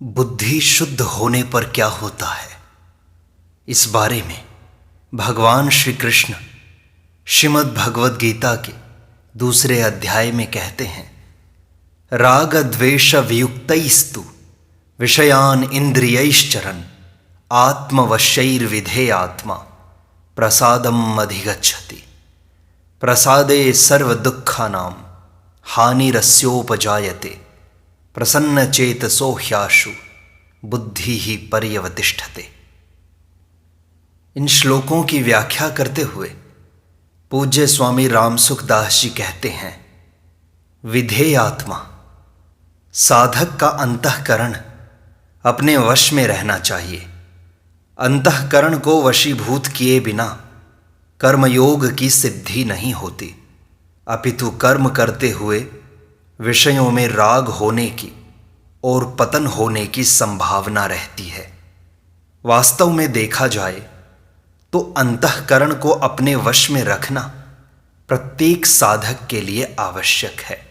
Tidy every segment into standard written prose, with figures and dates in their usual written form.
बुद्धि शुद्ध होने पर क्या होता है, इस बारे में भगवान श्री कृष्ण श्रीमद् भगवद गीता के दूसरे अध्याय में कहते हैं, राग द्वेष वियुक्तैस्तु विषयान इंद्रियैश्चरन् आत्मवश्यैर्विधेयात्मा प्रसादम् अधिगच्छति। प्रसादे सर्व दुःखानां हानिरस्योपजायते प्रसन्नचेतसो ह्याशु बुद्धि ही पर्यवतिष्ठते। इन श्लोकों की व्याख्या करते हुए पूज्य स्वामी रामसुखदास जी कहते हैं, विधेयात्मा, साधक का अंतःकरण अपने वश में रहना चाहिए। अंतःकरण को वशीभूत किए बिना कर्मयोग की सिद्धि नहीं होती, अपितु कर्म करते हुए विषयों में राग होने की और पतन होने की संभावना रहती है। वास्तव में देखा जाए तो अंतःकरण को अपने वश में रखना प्रत्येक साधक के लिए आवश्यक है।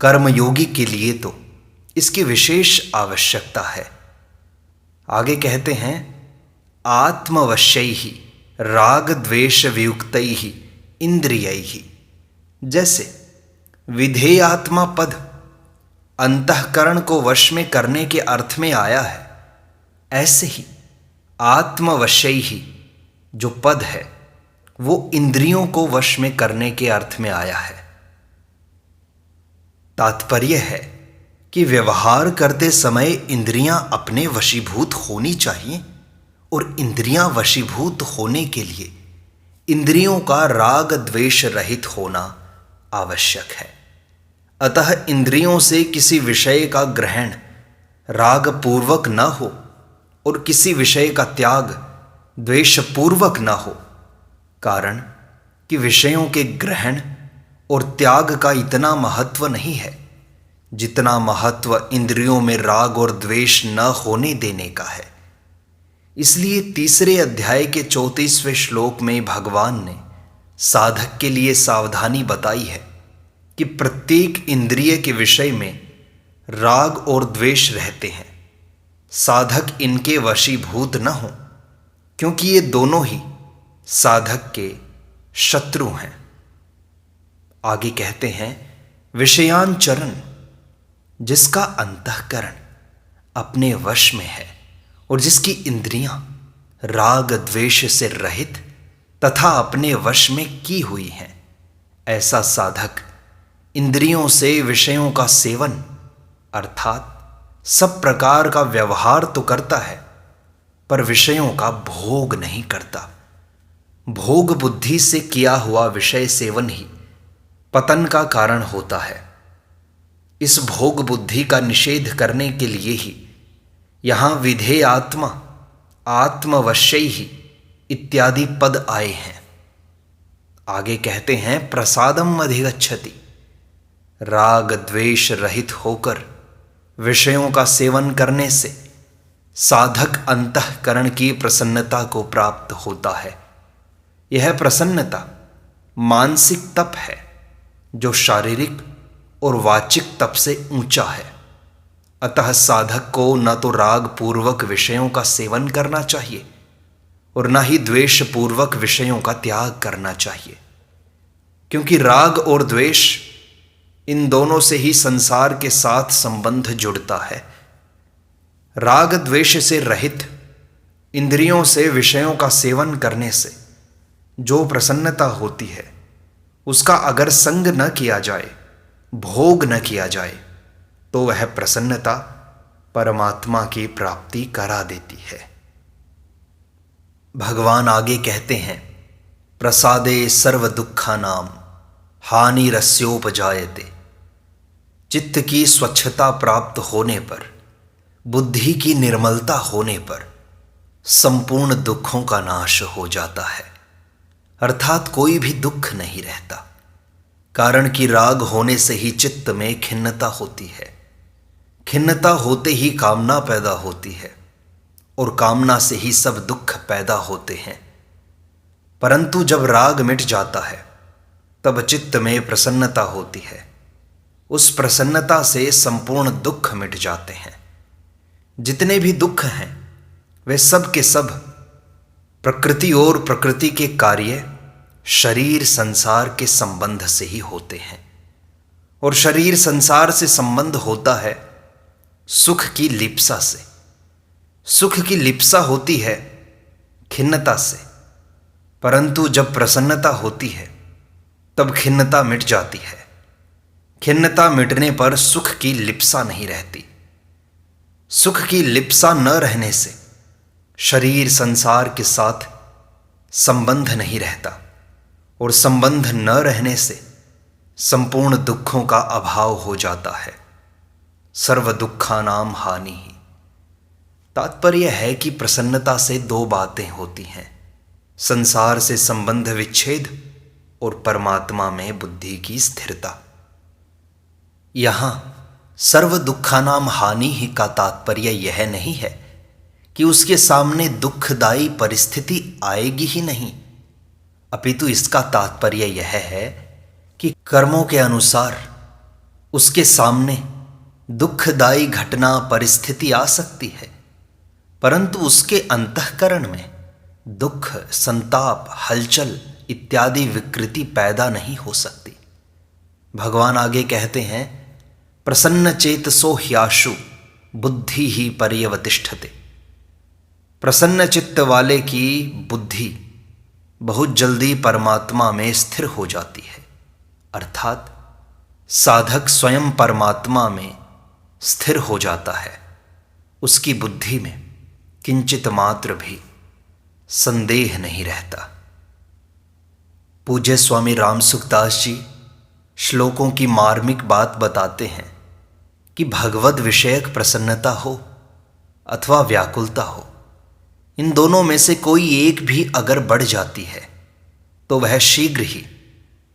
कर्मयोगी के लिए तो इसकी विशेष आवश्यकता है। आगे कहते हैं, आत्मवश्यैहि राग द्वेष वियुक्तैहि इंद्रियैहि। जैसे विधेयात्मा पद अंतःकरण को वश में करने के अर्थ में आया है, ऐसे ही आत्मवश्यैहि जो पद है वो इंद्रियों को वश में करने के अर्थ में आया है। तात्पर्य है कि व्यवहार करते समय इंद्रियां अपने वशीभूत होनी चाहिए और इंद्रियां वशीभूत होने के लिए इंद्रियों का राग द्वेष रहित होना आवश्यक है। अतः इंद्रियों से किसी विषय का ग्रहण राग पूर्वक न हो और किसी विषय का त्याग द्वेष पूर्वक न हो, कारण कि विषयों के ग्रहण और त्याग का इतना महत्व नहीं है जितना महत्व इंद्रियों में राग और द्वेष न होने देने का है। इसलिए तीसरे अध्याय के 34वें श्लोक में भगवान ने साधक के लिए सावधानी बताई है कि प्रत्येक इंद्रिय के विषय में राग और द्वेष रहते हैं। साधक इनके वशीभूत न हो, क्योंकि ये दोनों ही साधक के शत्रु हैं। आगे कहते हैं, विषयांचरण, जिसका अंतःकरण अपने वश में है और जिसकी इंद्रियां राग द्वेष से रहित तथा अपने वश में की हुई हैं, ऐसा साधक इंद्रियों से विषयों का सेवन अर्थात सब प्रकार का व्यवहार तो करता है, पर विषयों का भोग नहीं करता। भोग बुद्धि से किया हुआ विषय सेवन ही पतन का कारण होता है। इस भोग बुद्धि का निषेध करने के लिए ही यहां विधेयात्मा, आत्मवश्यैहि इत्यादि पद आए हैं। आगे कहते हैं, प्रसादम अधिगच्छति। राग द्वेष रहित होकर विषयों का सेवन करने से साधक अंतःकरण की प्रसन्नता को प्राप्त होता है। यह प्रसन्नता मानसिक तप है जो शारीरिक और वाचिक तप से ऊंचा है। अतः साधक को न तो राग पूर्वक विषयों का सेवन करना चाहिए और न ही द्वेष पूर्वक विषयों का त्याग करना चाहिए, क्योंकि राग और द्वेष इन दोनों से ही संसार के साथ संबंध जुड़ता है। राग द्वेष से रहित इंद्रियों से विषयों का सेवन करने से जो प्रसन्नता होती है, उसका अगर संग न किया जाए, भोग न किया जाए, तो वह प्रसन्नता परमात्मा की प्राप्ति करा देती है। भगवान आगे कहते हैं, प्रसादे सर्व दुःखानां हानिरस्योपजायते। चित्त की स्वच्छता प्राप्त होने पर, बुद्धि की निर्मलता होने पर संपूर्ण दुखों का नाश हो जाता है, अर्थात कोई भी दुख नहीं रहता। कारण कि राग होने से ही चित्त में खिन्नता होती है। खिन्नता होते ही कामना पैदा होती है और कामना से ही सब दुख पैदा होते हैं। परंतु जब राग मिट जाता है तब चित्त में प्रसन्नता होती है। उस प्रसन्नता से संपूर्ण दुख मिट जाते हैं। जितने भी दुख हैं वे सब के सब प्रकृति और प्रकृति के कार्य शरीर संसार के संबंध से ही होते हैं। और शरीर संसार से संबंध होता है सुख की लिप्सा से। सुख की लिप्सा होती है खिन्नता से, परंतु जब प्रसन्नता होती है तब खिन्नता मिट जाती है। खिन्नता मिटने पर सुख की लिप्सा नहीं रहती। सुख की लिप्सा न रहने से शरीर संसार के साथ संबंध नहीं रहता, और संबंध न रहने से संपूर्ण दुखों का अभाव हो जाता है। सर्व दुखानाम हानि ही। तात्पर्य है कि प्रसन्नता से दो बातें होती हैं, संसार से संबंध विच्छेद और परमात्मा में बुद्धि की स्थिरता। यहां सर्व दुखानाम हानि ही का तात्पर्य यह नहीं है कि उसके सामने दुखदायी परिस्थिति आएगी ही नहीं, अपितु इसका तात्पर्य यह है कि कर्मों के अनुसार उसके सामने दुखदायी घटना परिस्थिति आ सकती है, परंतु उसके अंतःकरण में दुख, संताप, हलचल इत्यादि विकृति पैदा नहीं हो सकती। भगवान आगे कहते हैं, प्रसन्न चेतसो ह्याशु बुद्धि ही पर्यवतिष्ठते। प्रसन्न चित्त वाले की बुद्धि बहुत जल्दी परमात्मा में स्थिर हो जाती है, अर्थात साधक स्वयं परमात्मा में स्थिर हो जाता है। उसकी बुद्धि में किंचित मात्र भी संदेह नहीं रहता। पूज्य स्वामी रामसुखदास जी श्लोकों की मार्मिक बात बताते हैं कि भगवद विषयक प्रसन्नता हो अथवा व्याकुलता हो, इन दोनों में से कोई एक भी अगर बढ़ जाती है तो वह शीघ्र ही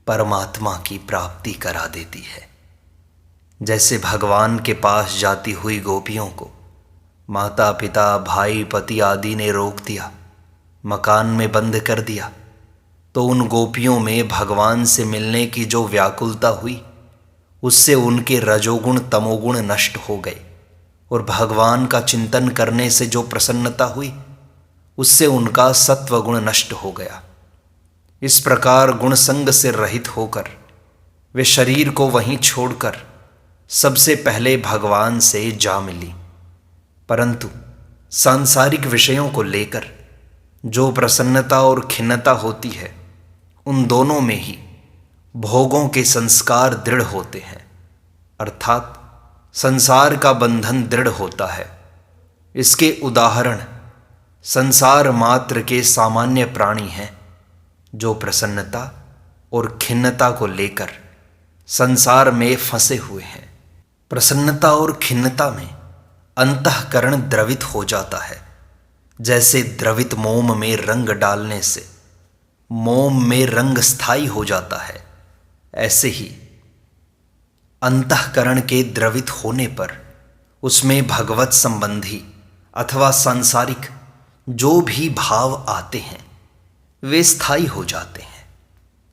परमात्मा की प्राप्ति करा देती है। जैसे भगवान के पास जाती हुई गोपियों को माता पिता, भाई, पति आदि ने रोक दिया, मकान में बंद कर दिया, तो उन गोपियों में भगवान से मिलने की जो व्याकुलता हुई उससे उनके रजोगुण तमोगुण नष्ट हो गए, और भगवान का चिंतन करने से जो प्रसन्नता हुई उससे उनका सत्वगुण नष्ट हो गया। इस प्रकार गुण संग से रहित होकर वे शरीर को वहीं छोड़कर सबसे पहले भगवान से जा मिली। परंतु सांसारिक विषयों को लेकर जो प्रसन्नता और खिन्नता होती है, उन दोनों में ही भोगों के संस्कार दृढ़ होते हैं, अर्थात संसार का बंधन दृढ़ होता है। इसके उदाहरण संसार मात्र के सामान्य प्राणी हैं जो प्रसन्नता और खिन्नता को लेकर संसार में फंसे हुए हैं। प्रसन्नता और खिन्नता में अंतःकरण द्रवित हो जाता है। जैसे द्रवित मोम में रंग डालने से मोम में रंग स्थायी हो जाता है, ऐसे ही अंतःकरण के द्रवित होने पर उसमें भगवत संबंधी अथवा सांसारिक जो भी भाव आते हैं वे स्थायी हो जाते हैं।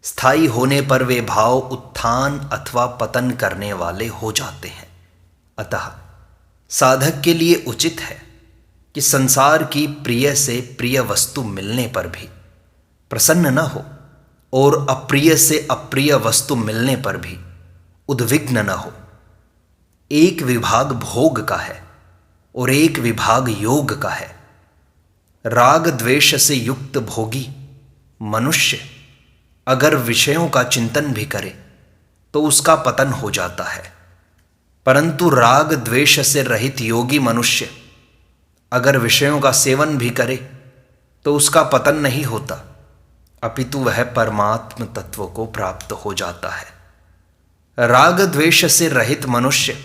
स्थायी होने पर वे भाव उत्थान अथवा पतन करने वाले हो जाते हैं। अतः साधक के लिए उचित है कि संसार की प्रिय से प्रिय वस्तु मिलने पर भी प्रसन्न न हो, और अप्रिय से अप्रिय वस्तु मिलने पर भी उद्विग्न न हो। एक विभाग भोग का है और एक विभाग योग का है। राग द्वेष से युक्त भोगी मनुष्य अगर विषयों का चिंतन भी करे तो उसका पतन हो जाता है, परंतु राग द्वेष से रहित योगी मनुष्य अगर विषयों का सेवन भी करे तो उसका पतन नहीं होता, अपितु वह परमात्म तत्व को प्राप्त हो जाता है। राग द्वेष से रहित मनुष्य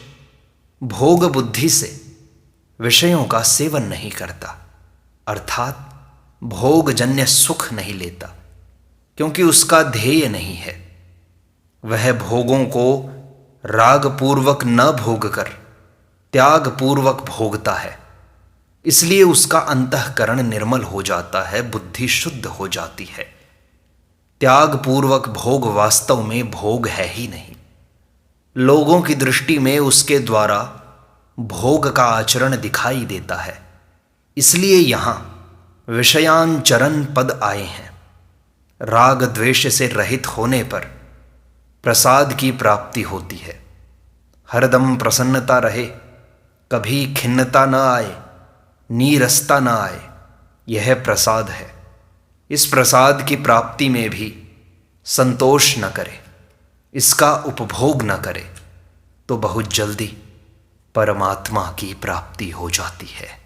भोग बुद्धि से विषयों का सेवन नहीं करता, अर्थात भोगजन्य सुख नहीं लेता, क्योंकि उसका ध्येय नहीं है। वह भोगों को राग पूर्वक न भोग कर त्याग पूर्वक भोगता है, इसलिए उसका अंतःकरण निर्मल हो जाता है, बुद्धि शुद्ध हो जाती है। त्याग पूर्वक भोग वास्तव में भोग है ही नहीं। लोगों की दृष्टि में उसके द्वारा भोग का आचरण दिखाई देता है। इसलिए यहाँ विषयांचरण पद आए हैं। राग द्वेष से रहित होने पर प्रसाद की प्राप्ति होती है। हरदम प्रसन्नता रहे, कभी खिन्नता न आए, नीरसता न आए, यह प्रसाद है। इस प्रसाद की प्राप्ति में भी संतोष न करे, इसका उपभोग न करे, तो बहुत जल्दी परमात्मा की प्राप्ति हो जाती है।